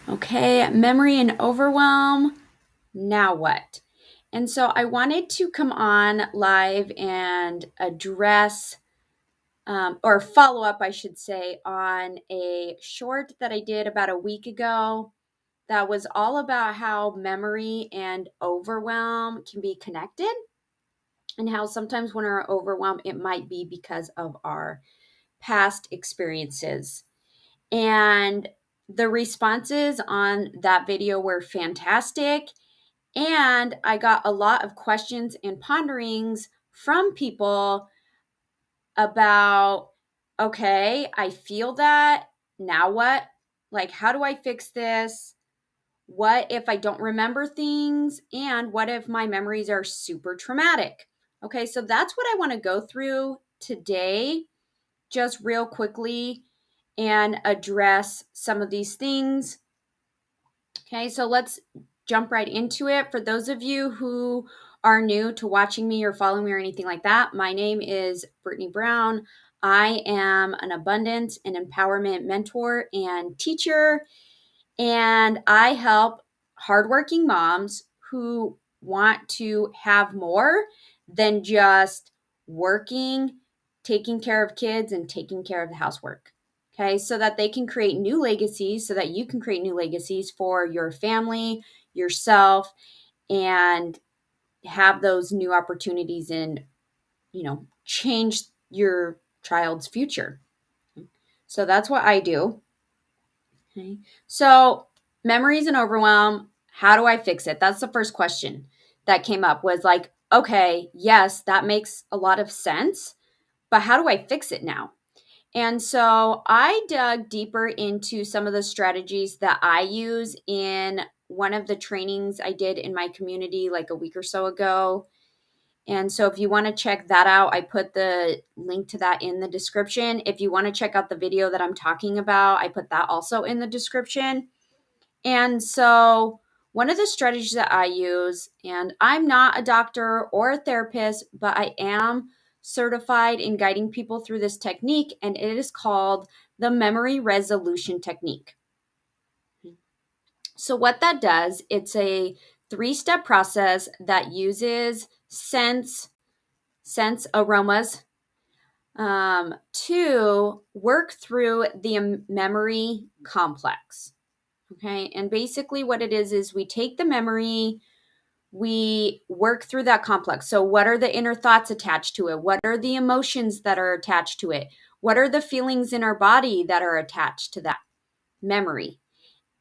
Okay, memory and overwhelm. Now what? And so I wanted to come on live and address or follow up, I should say, on a short that I did about a week ago that was all about how memory and overwhelm can be connected and how sometimes when we're overwhelmed, it might be because of our past experiences. And the responses on that video were fantastic. And I got a lot of questions and ponderings from people about, okay, I feel that. Now what? Like, how do I fix this? What if I don't remember things? And what if my memories are super traumatic? Okay, so that's what I want to go through today, just real quickly, and address some of these things. Okay, so let's jump right into it. For those of you who are new to watching me or following me or anything like that, my name is Brittany Brown. I am an abundance and empowerment mentor and teacher, and I help hardworking moms who want to have more than just working, taking care of kids, and taking care of the housework. Okay, so that they can create new legacies, so that you can create new legacies for your family, yourself, and have those new opportunities and, change your child's future. So that's what I do. Okay. So, memories and overwhelm, how do I fix it? That's the first question that came up was like, okay, yes, that makes a lot of sense, but how do I fix it now? And so I dug deeper into some of the strategies that I use in one of the trainings I did in my community like a week or so ago. And so if you want to check that out, I put the link to that in the description. If you want to check out the video that I'm talking about, I put that also in the description. And so one of the strategies that I use, and I'm not a doctor or a therapist, but I am certified in guiding people through this technique, and it is called the memory resolution technique. So what that does, it's a 3-step process that uses sense aromas to work through the memory complex. Okay. And basically, what it is we take the memory, we work through that complex. So, what are the inner thoughts attached to it? What are the emotions that are attached to it? What are the feelings in our body that are attached to that memory?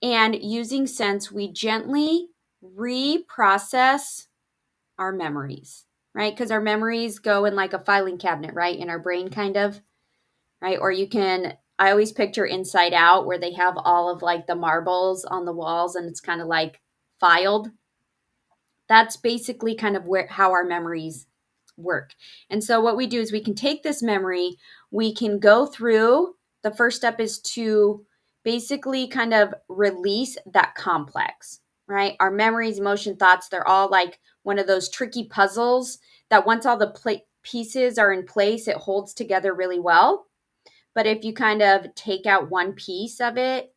And using sense, we gently reprocess our memories, right? Because our memories go in like a filing cabinet, right? In our brain, kind of, right? Or I always picture Inside Out where they have all of like the marbles on the walls and it's kind of like filed. That's basically kind of how our memories work. And so what we do is we can take this memory, we can go through, the first step is to basically kind of release that complex, right? Our memories, emotion, thoughts, they're all like one of those tricky puzzles that once all the pieces are in place, it holds together really well. But if you kind of take out one piece of it,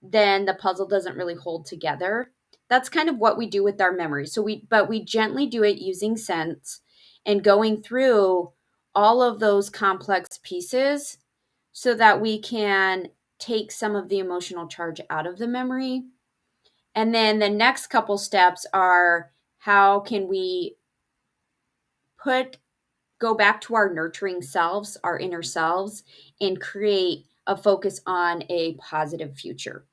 then the puzzle doesn't really hold together. That's kind of what we do with our memory. But we gently do it using sense and going through all of those complex pieces so that we can take some of the emotional charge out of the memory. And then the next couple steps are how can we go back to our nurturing selves, our inner selves, and create a focus on a positive future.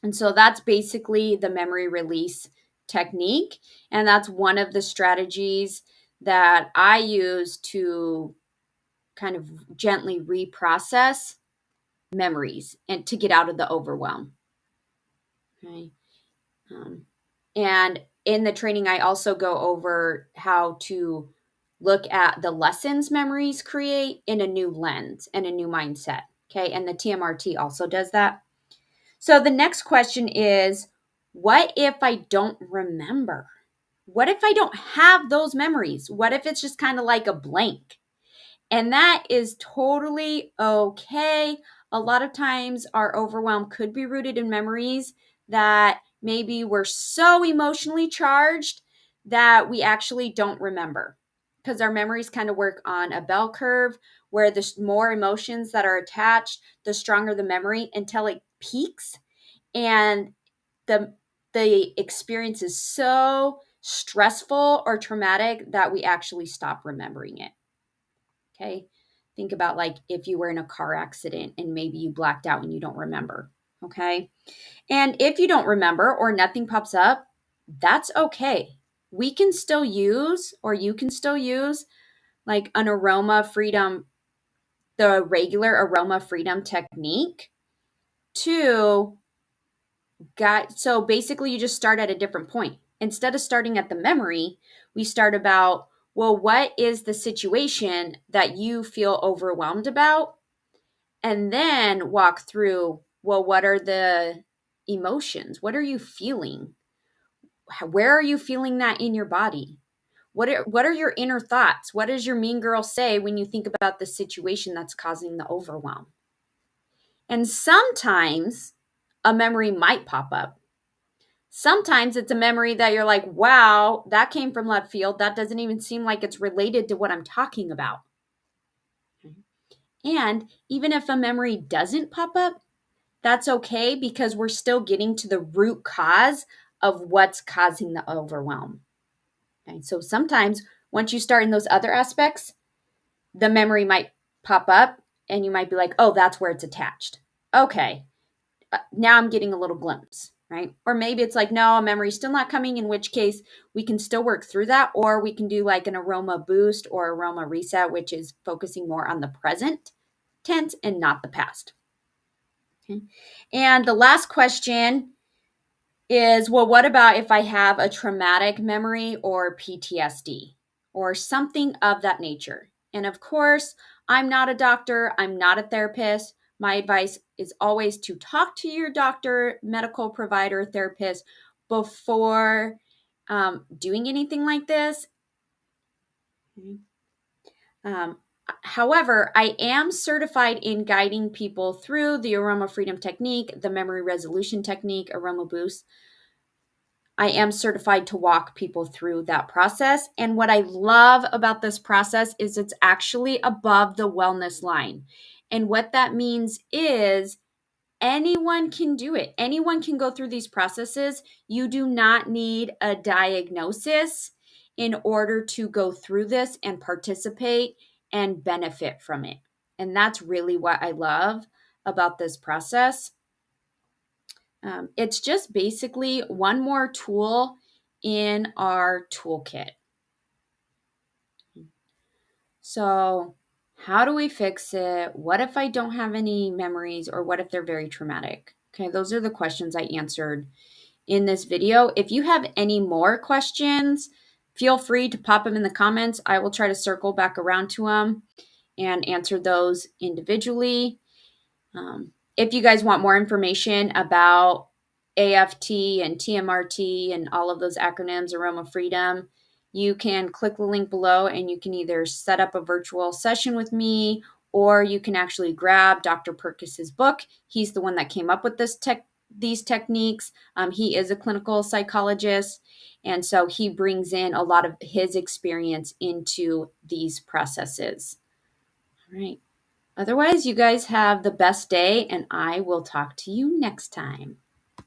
And so that's basically the memory release technique. And that's one of the strategies that I use to kind of gently reprocess memories and to get out of the overwhelm. Okay. And in the training, I also go over how to look at the lessons memories create in a new lens and a new mindset. Okay. And the TMRT also does that. So the next question is, what if I don't remember? What if I don't have those memories? What if it's just kind of like a blank? And that is totally okay. A lot of times our overwhelm could be rooted in memories that maybe we're so emotionally charged that we actually don't remember, because our memories kind of work on a bell curve where the more emotions that are attached, the stronger the memory until it peaks, and the experience is so stressful or traumatic that we actually stop remembering it. Okay. Think about like if you were in a car accident and maybe you blacked out and you don't remember. Okay. And if you don't remember or nothing pops up, that's okay. We can still use, or you can still use, like an Aroma Freedom, the regular Aroma Freedom technique to guide. So basically, you just start at a different point. Instead of starting at the memory, we start about, well, what is the situation that you feel overwhelmed about? And then walk through, well, what are the emotions? What are you feeling? Where are you feeling that in your body? What are your inner thoughts? What does your mean girl say when you think about the situation that's causing the overwhelm? And sometimes a memory might pop up. Sometimes it's a memory that you're like, wow, that came from left field. That doesn't even seem like it's related to what I'm talking about. And even if a memory doesn't pop up, that's okay, because we're still getting to the root cause of what's causing the overwhelm. Okay, so sometimes once you start in those other aspects, the memory might pop up and you might be like, oh, that's where it's attached. Okay, now I'm getting a little glimpse, right? Or maybe it's like, no, a memory's still not coming, in which case we can still work through that, or we can do like an aroma boost or aroma reset, which is focusing more on the present tense and not the past. Okay. And the last question is, well, what about if I have a traumatic memory or PTSD or something of that nature? And of course, I'm not a doctor, I'm not a therapist. My advice is always to talk to your doctor, medical provider, therapist before doing anything like this. However, I am certified in guiding people through the Aroma Freedom technique, the memory resolution technique, Aroma Boost. I am certified to walk people through that process. And what I love about this process is it's actually above the wellness line. And what that means is anyone can do it. Anyone can go through these processes. You do not need a diagnosis in order to go through this and participate and benefit from it. And that's really what I love about this process. It's just basically one more tool in our toolkit. So, how do we fix it? What if I don't have any memories, or what if they're very traumatic? Okay, those are the questions I answered in this video. If you have any more questions, feel free to pop them in the comments. I will try to circle back around to them and answer those individually. If you guys want more information about AFT and TMRT and all of those acronyms, Aroma Freedom, you can click the link below and you can either set up a virtual session with me, or you can actually grab Dr. Perkis's book. He's the one that came up with these techniques. He is a clinical psychologist, and so he brings in a lot of his experience into these processes. All right. Otherwise, you guys have the best day, and I will talk to you next time.